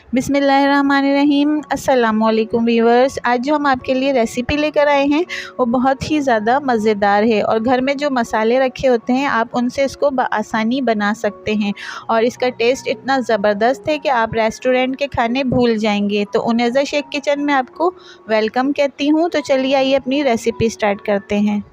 बिस्मिल्लाहिर्रहमानिर्रहीम। अस्सलामुअलैकुम व्यूअर्स। आज जो हम आपके लिए रेसिपी लेकर आए हैं वो बहुत ही ज़्यादा मज़ेदार है और घर में जो मसाले रखे होते हैं आप उनसे इसको आसानी बना सकते हैं और इसका टेस्ट इतना ज़बरदस्त है कि आप रेस्टोरेंट के खाने भूल जाएंगे। तो उनेज़ा शेख किचन में आपको वेलकम कहती हूँ। तो चलिए आइए अपनी रेसिपी स्टार्ट करते हैं।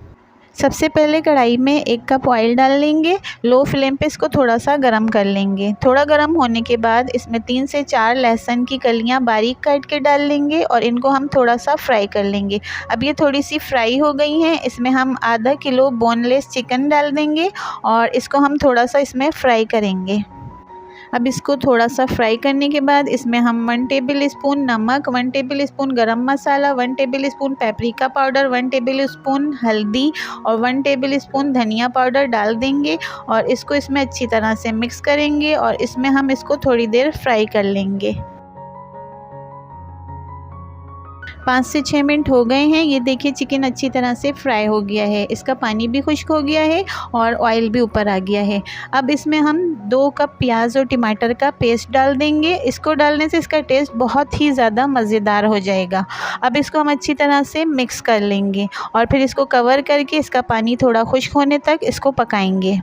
सबसे पहले कढ़ाई में 1 कप ऑयल डाल लेंगे। लो फ्लेम पे इसको थोड़ा सा गरम कर लेंगे। थोड़ा गरम होने के बाद इसमें 3 से 4 लहसुन की कलियां बारीक काट के डाल लेंगे और इनको हम थोड़ा सा फ्राई कर लेंगे। अब ये थोड़ी सी फ्राई हो गई हैं। इसमें हम आधा किलो बोनलेस चिकन डाल देंगे और इसको हम थोड़ा सा इसमें फ्राई करेंगे। अब इसको थोड़ा सा फ्राई करने के बाद इसमें हम 1 टेबल स्पून नमक, 1 टेबल स्पून गरम मसाला, 1 table spoon paprika powder, 1 table spoon हल्दी और 1 टेबल स्पून धनिया पाउडर डाल देंगे और इसको इसमें अच्छी तरह से मिक्स करेंगे और इसमें हम इसको थोड़ी देर फ्राई कर लेंगे। 5 से 6 मिनट हो गए हैं। ये देखिए चिकन अच्छी तरह से फ्राई हो गया है, इसका पानी भी खुश्क हो गया है और ऑयल भी ऊपर आ गया है। अब इसमें हम 2 कप प्याज और टमाटर का पेस्ट डाल देंगे। इसको डालने से इसका टेस्ट बहुत ही ज़्यादा मज़ेदार हो जाएगा। अब इसको हम अच्छी तरह से मिक्स कर लेंगे और फिर इसको कवर करके इसका पानी थोड़ा खुश्क होने तक इसको पकाएंगे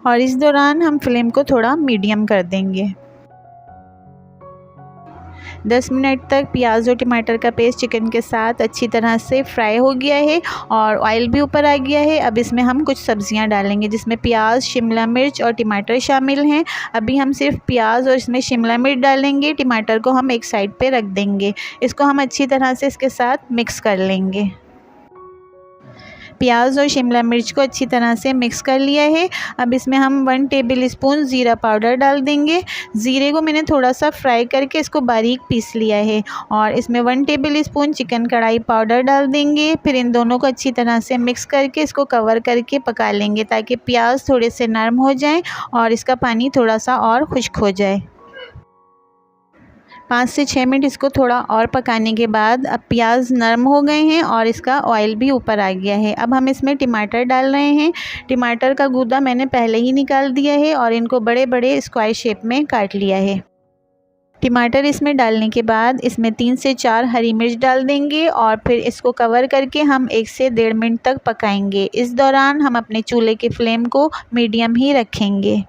और इस दौरान हम फ्लेम को थोड़ा मीडियम कर देंगे। 10 मिनट तक प्याज और टमाटर का पेस्ट चिकन के साथ अच्छी तरह से फ्राई हो गया है और ऑयल भी ऊपर आ गया है। अब इसमें हम कुछ सब्जियां डालेंगे जिसमें प्याज, शिमला मिर्च और टमाटर शामिल हैं। अभी हम सिर्फ प्याज और इसमें शिमला मिर्च डालेंगे, टमाटर को हम एक साइड पे रख देंगे। इसको हम अच्छी तरह से इसके साथ मिक्स कर लेंगे। प्याज और शिमला मिर्च को अच्छी तरह से मिक्स कर लिया है। अब इसमें हम 1 टेबल स्पून ज़ीरा पाउडर डाल देंगे। ज़ीरे को मैंने थोड़ा सा फ्राई करके इसको बारीक पीस लिया है और इसमें 1 टेबल स्पून चिकन कढ़ाई पाउडर डाल देंगे। फिर इन दोनों को अच्छी तरह से मिक्स करके इसको कवर करके पका लेंगे ताकि प्याज थोड़े से नरम हो जाएँ और इसका पानी थोड़ा सा और खुश्क हो जाए। 5 से 6 मिनट इसको थोड़ा और पकाने के बाद अब प्याज नरम हो गए हैं और इसका ऑयल भी ऊपर आ गया है। अब हम इसमें टमाटर डाल रहे हैं। टमाटर का गूदा मैंने पहले ही निकाल दिया है और इनको बड़े बड़े स्क्वायर शेप में काट लिया है। टमाटर इसमें डालने के बाद इसमें 3 से 4 हरी मिर्च डाल देंगे और फिर इसको कवर करके हम 1 से 1.5 मिनट तक पकाएंगे। इस दौरान हम अपने चूल्हे की फ्लेम को मीडियम ही रखेंगे।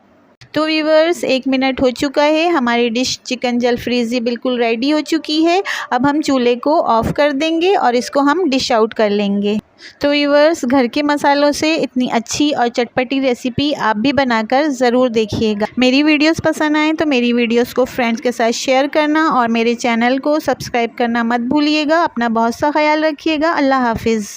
तो व्यूअर्स 1 मिनट हो चुका है, हमारी डिश चिकन जलफ्रीज़ी बिल्कुल रेडी हो चुकी है। अब हम चूल्हे को ऑफ़ कर देंगे और इसको हम डिश आउट कर लेंगे। तो व्यूअर्स घर के मसालों से इतनी अच्छी और चटपटी रेसिपी आप भी बनाकर ज़रूर देखिएगा। मेरी वीडियोस पसंद आए तो मेरी वीडियोस को फ्रेंड्स के साथ शेयर करना और मेरे चैनल को सब्सक्राइब करना मत भूलिएगा। अपना बहुत सा ख्याल रखिएगा। अल्लाह हाफिज़।